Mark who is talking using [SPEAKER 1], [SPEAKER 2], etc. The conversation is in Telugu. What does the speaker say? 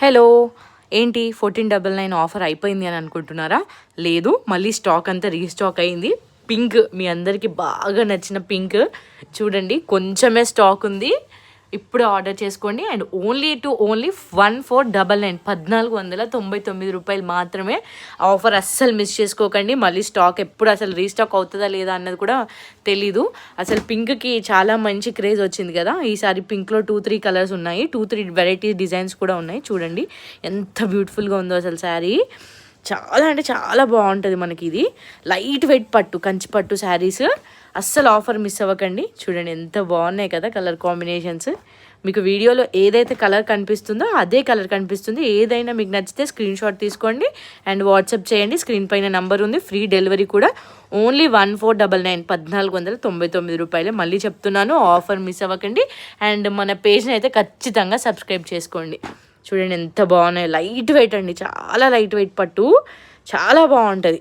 [SPEAKER 1] హలో, ఏంటి 1499 ఆఫర్ అయిపోయింది అని అనుకుంటున్నారా? లేదు, మళ్ళీ స్టాక్ అంతా రీస్టాక్ అయింది. పింక్, మీ అందరికీ బాగా నచ్చిన పింక్ చూడండి, కొంచెమే స్టాక్ ఉంది. ఇప్పుడు ఆర్డర్ చేసుకోండి. అండ్ ఓన్లీ 1499, 1499 రూపాయలు మాత్రమే. ఆఫర్ అస్సలు మిస్ చేసుకోకండి. మళ్ళీ స్టాక్ ఎప్పుడు అసలు రీస్టాక్ అవుతుందా లేదా అన్నది కూడా తెలీదు. అసలు పింక్కి చాలా మంచి క్రేజ్ వచ్చింది కదా. ఈసారి పింక్లో 2-3 కలర్స్ ఉన్నాయి, 2-3 వెరైటీ డిజైన్స్ కూడా ఉన్నాయి. చూడండి ఎంత బ్యూటిఫుల్గా ఉందో అసలు శారీ. చాలా అంటే చాలా బాగుంటుంది మనకి. ఇది లైట్ వెయిట్ పట్టు, కంచి పట్టు శారీస్. అస్సలు ఆఫర్ మిస్ అవ్వకండి. చూడండి ఎంత బాగున్నాయి కదా కలర్ కాంబినేషన్స్. మీకు వీడియోలో ఏదైతే కలర్ కనిపిస్తుందో అదే కలర్ కనిపిస్తుంది. ఏదైనా మీకు నచ్చితే స్క్రీన్ షాట్ తీసుకోండి అండ్ వాట్సాప్ చేయండి. స్క్రీన్ పైన నంబర్ ఉంది. ఫ్రీ డెలివరీ కూడా. ఓన్లీ 1499, 1499 రూపాయలే. మళ్ళీ చెప్తున్నాను, ఆఫర్ మిస్ అవ్వకండి. అండ్ మన పేజ్ని అయితే ఖచ్చితంగా సబ్స్క్రైబ్ చేసుకోండి. చూడండి ఎంత బాగున్నాయి. లైట్ వెయిట్ అండి, చాలా లైట్ వెయిట్ పట్టు, చాలా బాగుంటుంది.